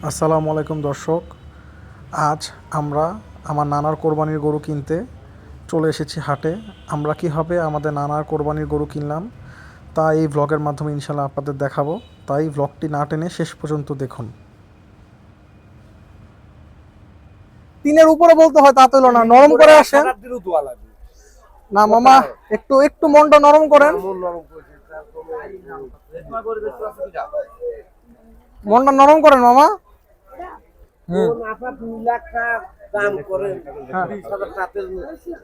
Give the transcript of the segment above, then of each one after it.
আসসালামু আলাইকুম দর্শক। আজ আমরা আমার নানার কোরবানির গরু কিনতে চলে এসেছি হাটে। আমরা কীভাবে আমাদের নানার কোরবানির গরু কিনলাম তা এই ভ্লগের মাধ্যমে ইনশাল্লাহ আপনাদের দেখাবো, তাই ভ্লগটি না টেনে শেষ পর্যন্ত দেখুন। তিনের উপরে বলতে হয় তা তো হলো না, নরম করে আসেন না মামা, একটু একটু মনটা নরম করেন, মনটা নরম করেন মামা।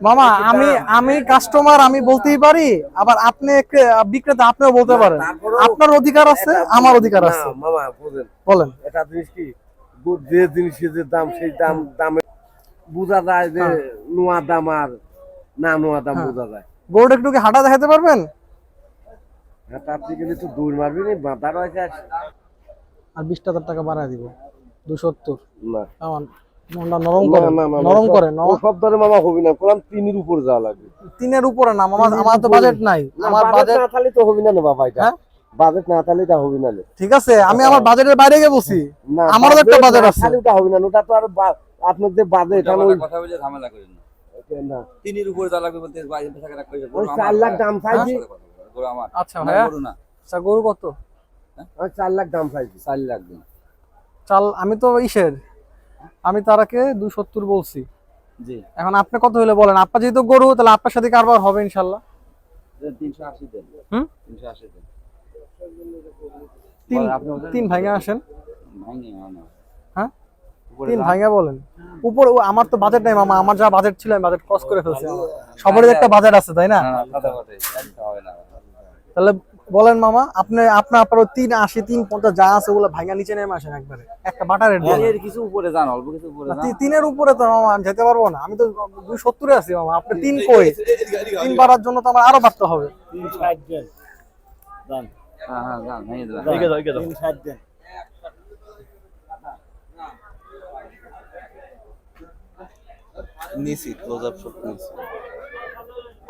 মামা আমি আমি কাস্টমার, আমি বলতেই পারি, আবার আপনি বিক্রেতা, আপনিও বলতে পারেন। আপনার অধিকার আছে, আমার অধিকার আছে। মামা বলেন। এটা জিনিস কি, যে জিনিসের যে দাম সেই দামে বোঝা যায় যে নোয়া দাম আর না নোয়া দাম বোঝা যায়। গরুটা একটু কি হাঁটা দেখাতে পারবেন? হ্যাঁ, তার থেকে তো দূর মারবি নি, বাঁধা রয়েছে। আর 20,000 টাকা বাড়ায় দিব, 270। না আমার মনটা নরম করেন, নরম করেন। সব ধরে মামা হবি না, কোন তিনের উপর যাওয়া লাগবে। তিনের উপরে না মামা, আমার তো বাজেট নাই। আমার বাজেট না থাকলে তো হবি না বাবা, এটা বাজেট না থাকলে তা হবি না। ঠিক আছে, আমি আমার বাজেটের বাইরে গিয়ে বসি, আমারও একটা বাজেট আছে। খালি ওটা হবি না, ওটা তো আর আপনার যে বাজেট কথা বলে ঝামেলা করেন না। তিনের উপরে যা লাগবে বলতে 4 লাখ দাম চাইছি। আচ্ছা ভাইয়া, আচ্ছা গরু কত? 4 লাখ দাম চাইছি। 4 লাখ দিন চাল আমি তো ইসের, আমি তারাকে 270 বলছি। জি, এখন আপনি কত হলে বলেন। আপনি যেহেতু গরু, তাহলে আপনার সাথে কারবার হবে ইনশাল্লাহ। 380 দেন। 380 দেন। তিন ভাঙা আসেন। ভাঙি না। হ্যাঁ, তিন ভাঙা বলেন। উপরে আমার তো বাজেট নাই মামা, আমার যা বাজেট ছিল আমি বাজেট ক্রস করে ফেলছি। সবারই একটা বাজেট আছে তাই না? তাহলে বলেন মামা, আপনি আপনার 380 350 যা আছে ওগুলো ভাঙা নিচে নেমে আসেন একবারে, একটা বাটা রেট বলেন। এর কিছু উপরে যান, অল্প কিছু উপরে যান। তিনের উপরে তো মামা আমি যেতে পারবো না, আমি তো 270 এ আছি মামা। আপনি তিন কই, তিন বাড়ার জন্য তো আমার আরো বাড়তে হবে। 360 দেন। দাম হ্যাঁ হ্যাঁ যান, ভেঙে দিলাম। 360 দেন। নিছি ক্লোজ আপ শট নিছি।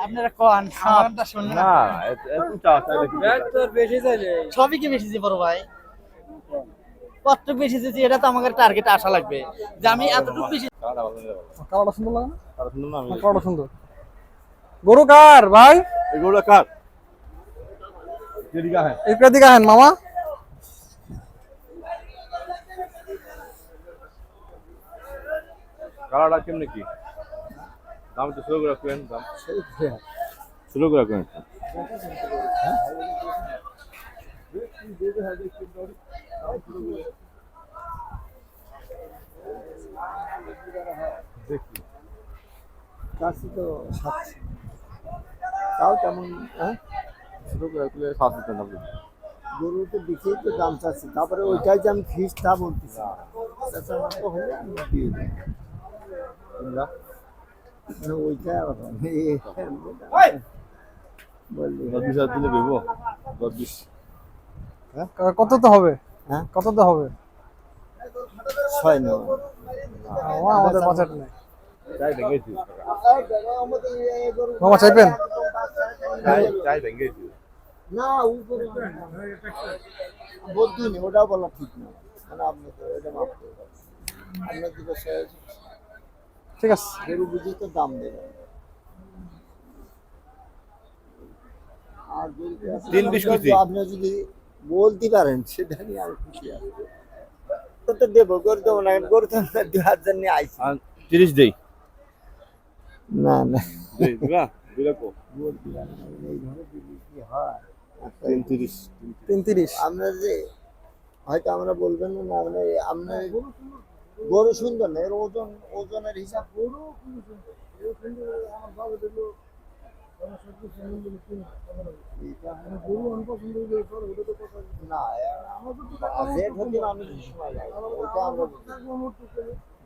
আপনারা কোন আমারটা শুনুন না, একটু চা চাইলে কি তোর বেশি চাইলে সবই কি বেশি বড় ভাই, কত বেশি দিছি এটা তো আমাদের টার্গেট আসা লাগবে যে আমি এতটুকু বেশি। কালারটা সুন্দর লাগে না? কালারটা সুন্দর। গরু কার ভাই? এগুলো কাট এদিকে আহেন, এদিকে আহেন মামা। কালারটা কেমনে কি দাম? তো শুরু করে রাখবেন, দাম শুরু করে রাখবেন। দেখি কাছে তো 700 তাও তেমন। হ্যাঁ, শুরু করে রাখলে 700 দাম। গরু তো দেখেই তো দাম চাচ্ছি, তারপরে ওইটাই যে আমি ফিস তা বলতেছি। ওইটা কত তো হবে? হ্যাঁ, কত তো হবে? 6 নেব। আমাদের বাজেট নেই চাই ভেঙেছি, মামা। চাইবেন? চাই ভেঙেছি না, উপরে বলতে নেই, ওটাও বলা ঠিক না। মানে আপনি তো এটা মাফ করে দেন, আপনার দিকে ঠিক আছে, গরু বুঝি তো দাম দেবেন। আর আপনি যদি বলতে পারেন সেটা নিয়ে আর খুশি আছে। তো দেবো, গরু দেবো না, গরু তো 2000 নিয়ে আইসি। 30 দেই না না, আমরা যে হয়তো আমরা বলবেন না, মানে আপনার গরু সুন্দর না, এর ওজনের হিসাব গরু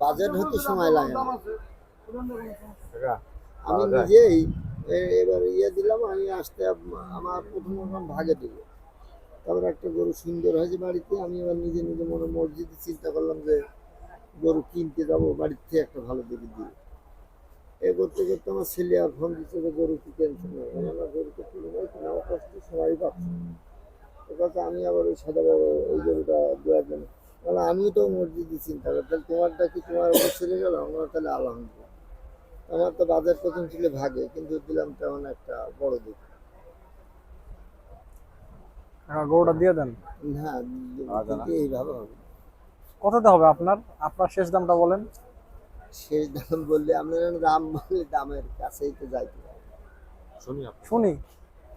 বাজেট হতে সময় লাগে না। আমি নিজেই এবার দিলাম, আমি আসতে আমার প্রথম ভাগে দিল। তারপরে একটা গরু সুন্দর হয়েছে বাড়িতে, আমি এবার নিজে নিজে মনে মসজিদে চিন্তা করলাম যে গরু কিনতে যাবো, বাড়ির থেকে একটা ভালো গরু দিয়ে। এ করতে করতে আমার ছেলে আর ফোন দিচ্ছে যে গরু কি টেনশন নেই, আমার গরুটা কিনে নেই, আমার কষ্ট সবাই পাচ্ছে। কথা আমি আবার ওই সাদা বড় ওই গরুটা 2 একজন তাহলে আমিও তো মসজিদে চিন্তা করি, তাহলে তোমারটা কি তোমার উপর ছেড়ে গেল? আমরা তাহলে আলহামদুলিল্লাহ। আমার তো বাজার প্রথম ছিল ভাগে, কিন্তু দিলাম তেমন একটা বড় দিক। গরুটা দিয়ে দেন। হ্যাঁ, কিন্তু এইভাবে হবে না। কততে হবে আপনার? আপনার শেষ দামটা বলেন। শেষ দাম বললে আপনার দাম বললে দামের কাছেই তো যাইতে হবে। শুনি,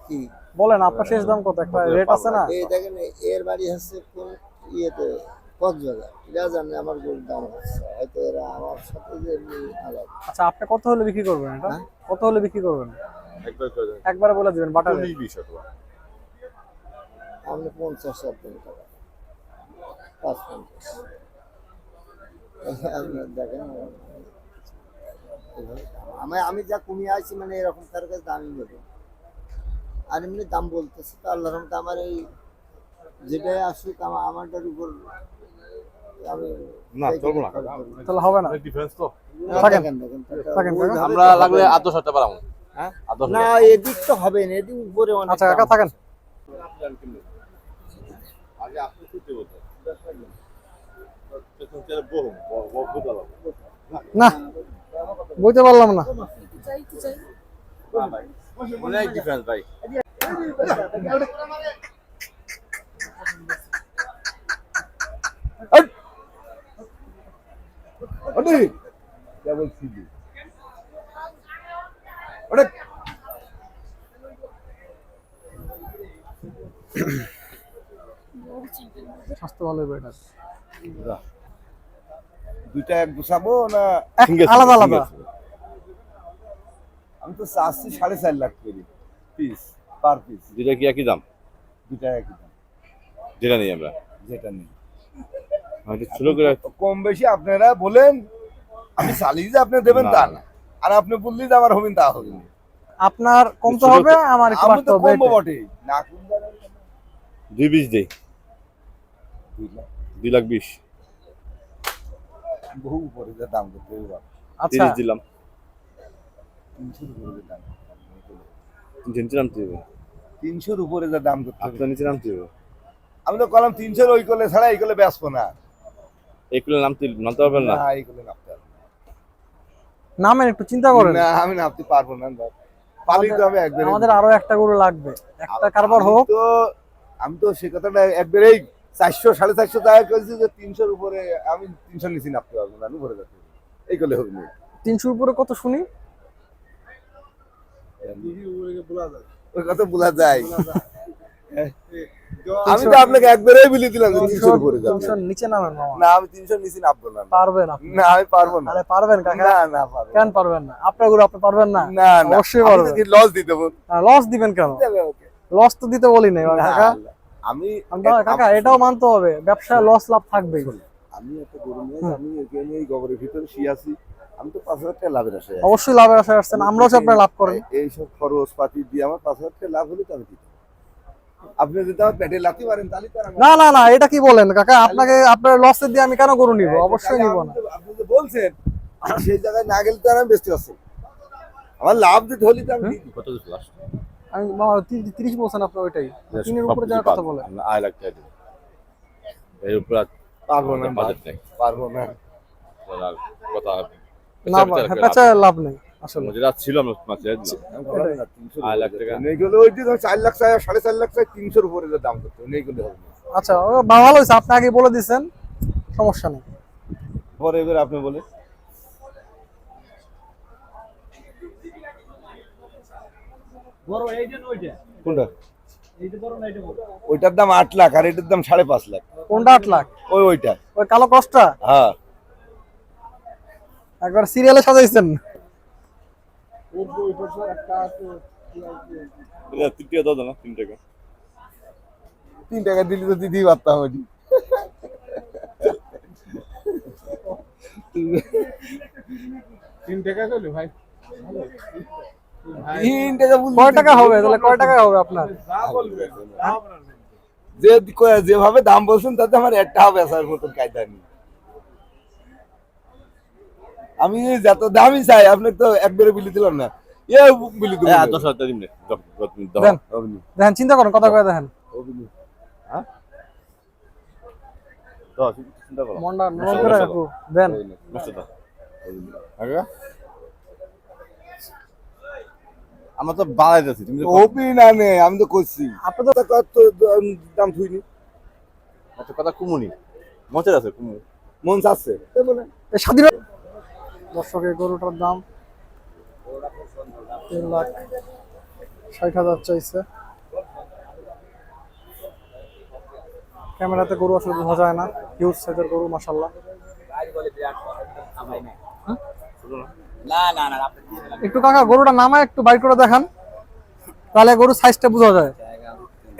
কি বলেন আপনার শেষ দাম কত? একটা রেট আছে না? এই দেখেন, এর বাড়ি হচ্ছে কোন ইয়েতে, কক্সবাজার। এরা জানে আমার গরুর দাম হচ্ছে, হয়তো এরা আমার সাথে যে এমনি আলাদা। আচ্ছা, আপনি কত হলে বিক্রি করবেন এটা? হ্যাঁ? কত হলে বিক্রি করবেন? একবার করে দেন। একবারে বলে দিবেন বাটারে। 40-20 অথবা। আপনি 50,000 টাকা, 550। আপনার দেখেন, এভাবে দাম। আমি যা কমিয়ে আছি মানে এরকম তার কাছে দামই বলি। আর এমনি দাম বলতেছি তো আল্লাহর রহমতে আমার এই যেটাই আসুক আমারটার উপর আমি না, চলবো না কাকা। তাহলে হবে না। ডিফারেন্স তো। থাকেন। দেখেন থাকেন, ওই কাকা। ভাবে আমরা লাগলে 8-10 পারাম। হ্যাঁ? 8-10 না, এদিক তো হবে না, এদিক উপরে অনেক আচ্ছা কাকা দাম। থাকেন। আগে আপনি করতে বলতেন। বহু বুঝালাম। না, বইতে পারলাম না। অনেক ডিফারেন্স ভাই। স্বাস্থ্য ভালো হবে এটা। দুইটা এক গুছাবো না? আলাদা আলাদা। আমি তো চাচ্ছি 4.5 লাখ করে পিস, পার পিস। দুইটা কি একই দাম? দুইটা একই দাম, যেটা নেই আমরা। যেটা নেই। হয়তো ছোট করে কম বেশি আপনারা বলেন, আমি চালিয়ে যে আপনি দেবেন তা না, আর আপনি বললেই যে আমার হবেন তা হবে না। আপনার কমতে হবে, আমার একটু আমি বাড়তে তো হবে। কমবো বটে না, কোন জায়গায় 2-20 দেই। 2 লাখ 2,20,000। বহু উপরে যে দাম করতে হবে বাবা। আচ্ছা 30 দিলাম। 300 উপরে যে দাম, নিচে নামতে হবে। 300 উপরে যে দাম করতে হবে। আপনার নিচে নামতে হবে। আমি তো কলাম 300 ওই করলে ছাড়া এই করলে বেচবো না। এগুলো নামতে পারবেন না। না, এই করলে নামতে হবে নামেন, একটু চিন্তা করেন। না, আমি নামতে পারবো না। পালি তো আমি একবারে। আমাদের আরো একটা গরু লাগবে, একটা কারবার হোক। আমি তো সে কথাটা একবারেই 400 450 টাকা করেছি যে 300 উপরে আমি 300 নিচে নামতে পারবো না, আমি ভরে যাচ্ছি এই করলে হবে না। 300 উপরে কত শুনি? ওই কথা বলা যায়। আমি তো আপনাকে একবারেই বলে দিলাম যে 300 উপরে যাবে। 300 নিচে নামেন মামা। না, আমি 300 নিচে নামবো না। পারবেন আপনি? না, আমি পারবো না। আরে পারবেন কাকা। না, না পারবো কেন পারবেন না? আপনার গরু আপনি পারবেন না? না, না অবশ্যই পারবেন। লস দিতে দেবো। লস দিবেন কেন? লস তো দিতে বলি নাই কাকা। আমি কাকা এটাও মানতে হবে, ব্যবসায় লস লাভ থাকবেই। আমি একটা গরু নিয়ে আমি এখানে এই গোবরের ভিতরে শুয়ে আছি, আমি তো 5,000 টাকা লাভের আশায় আছি। অবশ্যই লাভের আশায় আসছেন, আমরাও চাই আপনারা লাভ করেন। এইসব খরচ পাতি দিয়ে আমার 5,000 টাকা লাভ হলে তো আমি দিতাম। আপনি যদি আমার পেটে লাথি মারেন তাহলে তো আর আমার- না না না, এটা কি বলেন কাকা? আপনাকে আপনার লসে দিয়ে আমি কেন গরু নিব? অবশ্যই নিব না। আপনি যে বলছেন আমি সেই জায়গায় না গেলে তো আর আমি বেঁচতে পারছি। আমার লাভ দিতে হলে তো আমি দিই। কত দিছ লাস্ট? আমি 30 বলছেন আপনি, ওইটাই 3 এর উপরে যাওয়ার কথা বলেন। আয় লাখ টাকা দিই। এর উপরে পারবো না, বাজেট নেই। পারবো না। আর কথা না বেচা লাভ নেই আসলে। যেটা ছিল আমরা মাসে দিলাম। আমি ভাবলাম না, 300 আড়াই লাখ টাকা। এইগুলো ওই যে 4 লাখ চাই, 4.5 লাখ চাই, 300 উপরে যে দাম করতে হবে, এইগুলো হবে না। আচ্ছা ভালো হয়েছে, আপনি আগে বলে দিচ্ছেন, সমস্যা নেই। পরে এবার আপনি বলে কোনটা? ওইটার দাম 8 লাখ আর এটার দাম 5.5 লাখ। কোনটা 8 লাখ? ওইটা ওই কালো কষ্টা হ্যাঁ। একবার সিরিয়ালে সাজাইছেন। 3 টাকা দাও না, 3 টাকা। 3 টাকা দিলে তো দিতেই পারতাম ওইটি। 3 টাকা কইলো ভাই। 3 টাকা বলতে কয় টাকা হবে তাহলে? কয় টাকা হবে আপনার? যেভাবে দাম বলছেন তাতে আমার একটা হবে আসার মতন কায়দা নেই। আমি যত দামই চাই আপনি তো একবারে বিলি দিলাম না, বিলি দিলাম। 10,000 টাকা দিন। দেন দেখেন, চিন্তা করেন, কথা কয়ে দেখেন। চিন্তা করো মনটা নরম করে রাখো দেন। আমরা তো বাড়াইতেছি তুমি ওপি না নে আমি তো করছি আপনি তো কত দাম থুইনি একটা কথা কুমুনি মচের আছে কুমু মন চাচ্ছে এই স্বাধীন দর্শকের গরুটার দাম 3,60,000 চাইছে। ক্যামেরাতে গরু আসলে বোঝা যায় না, হিউজ সাইজের গরু মাশাআল্লাহ। একটু কাকা গরুটা নামায় একটু বাইর করে দেখান, তাহলে গরুর সাইজটা বোঝা যায়।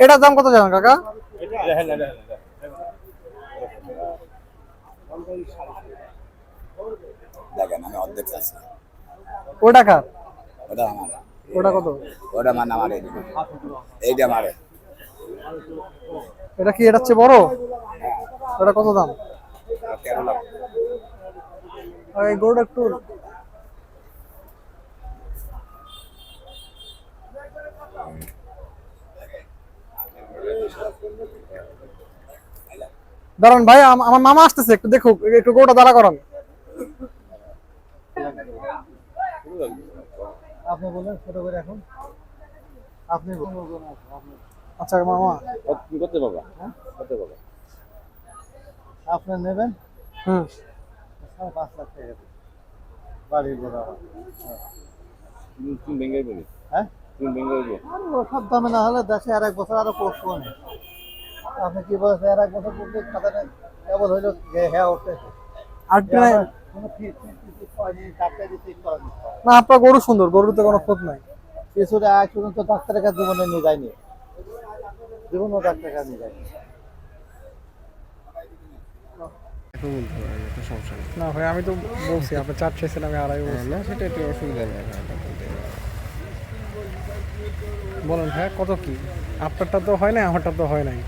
এটার দাম কত জানেন কাকা? দেখেন আমি অর্ধেক চাচ্ছি ওটা কার? ওটা আমার ওটা কত? ওটা মানে আমার এইটা আমারে এটা কি এটার চেয়ে বড়? ওটা কত দাম? 13 লাখ আর এই গরুটা একটু দাঁড়ান ভাই, আমার মামা আসতেছে, একটু দেখুক, একটু গরুটা দাঁড়া করান। আপনি বলেন ছোট করে এখন আপনি আচ্ছা মামা, তুমি করতে পারবা করতে পারবা আপনি নেবেন হুম 5 লাখ টাকা বাড়ির ঘোড়া। তুমি বেঙ্গাই বলি হ্যাঁ তুমি বেঙ্গাই বলি সব দামে না হলে দেশে আর 1 বছর আরো পড়বো না। আপনি কি বলছেন আর 1 বছর পড়তে খাতাটা কেবল হইলো হ্যাঁ ওঠে আর একটু নাই? কোনো ফিস পাইনি, ডাক্তার দিতে করা না আপনার গরু সুন্দর, গরুতে কোনো ক্ষত নাই। কিছুটা আজ পর্যন্ত ডাক্তারের কাছে জীবনে নিয়ে যায়নি, জীবনও ডাক্তারের কাছে নিয়ে যায়নি। না ভাই আমি তো বলছি আপনি চার চাইছেন, আমি আড়াই বলছি। না সেটা একটু অসুবিধা নেই বলেন ভাই কত কি? আপনারটা তো হয় নাই, আমারটা তো হয় নাই।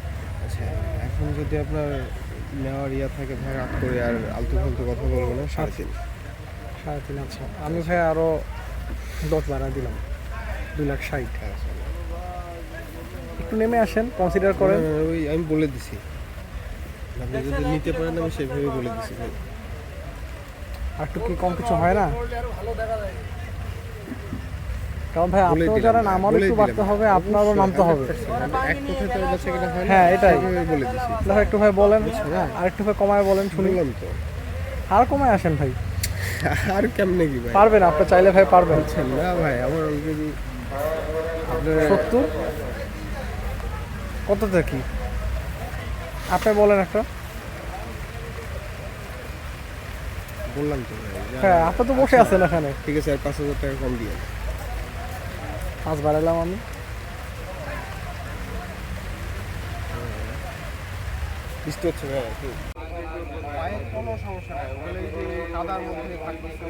আচ্ছা এখন যদি আপনার নেওয়ার ইয়া থাকে ভাই রাত করে আর আলতু ফালতু কথা বলবো না 3.5 3.5। আচ্ছা আমি ভাই আরো 10 বাড়া দিলাম, 2,60,000। একটু নেমে আসেন, কনসিডার করেন। ওই আমি বলে দিছি আপনি যদি নিতে পারেন আমি সেভাবে বলে দিছি ভাই। আর একটু কি কম কিছু হয় না? কারণ ভাই বলে আপনিও দিলাম, জানেন আমারও বলে একটু দিলাম। বাড়তে হবে, আপনারও নামতে হবে। এক কথায় তো বেচা কিনা হয় না, হ্যাঁ, এটাই। সেভাবে বলে দিছি তাহলে একটু ভাই বলেন, আর একটু ভাই কমায় বলেন শুনি। শুনলাম তো আর কমায় আসেন ভাই, আর কেমনে কি ভাই পারবেন আপনি চাইলে ভাই পারবেন। বলছেন না ভাই আমার অলরেডি আপনার 70 কতটা কি আপনি বলেন একটা। বললাম তো ভাই হ্যাঁ আপনি তো বসে আছেন এখানে। ঠিক আছে আর 5,000 টাকা কম দিয়ে 5 বাড়াইলাম আমি। বৃষ্টি হচ্ছে ভাই একটু পায়ের কোনো সমস্যা নাই, ওগুলো এই যে কাদার মধ্যে থাকতেছে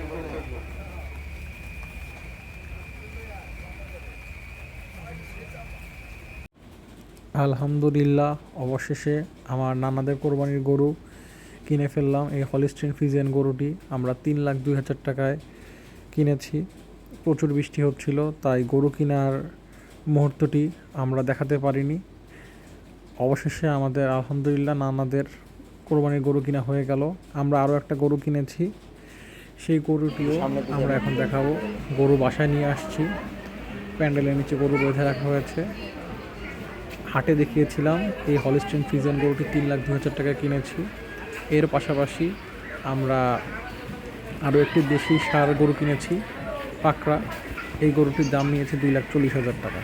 আলহামদুলিল্লাহ, অবশেষে আমার নানাদের কোরবানির গরু কিনে ফেললাম। এই হলিস্টিন ফ্রিজিয়ান গরুটি আমরা 3,02,000 টাকায় কিনেছি। প্রচুর বৃষ্টি হচ্ছিল, তাই গরু কেনার মুহূর্তটি আমরা দেখাতে পারিনি। অবশেষে আমাদের আলহামদুলিল্লাহ নানাদের কোরবানির গরু কিনা হয়ে গেল। আমরা আরও একটা গরু কিনেছি, সেই গরুটিও আমরা এখন দেখাবো। গরু বাসায় নিয়ে আসছি, প্যান্ডেলের নিচে গরু বেঁধে রাখা হয়েছে। হাটে দেখিয়েছিলাম এই হলিস্টিন ফ্রিজিয়ান গরুটি 3,02,000 টাকা কিনেছি। এর পাশাপাশি আমরা আরও একটি দেশি ষাঁড় গরু কিনেছি, পাকড়া। এই গরুটির দাম নিয়েছে 2,40,000 টাকা।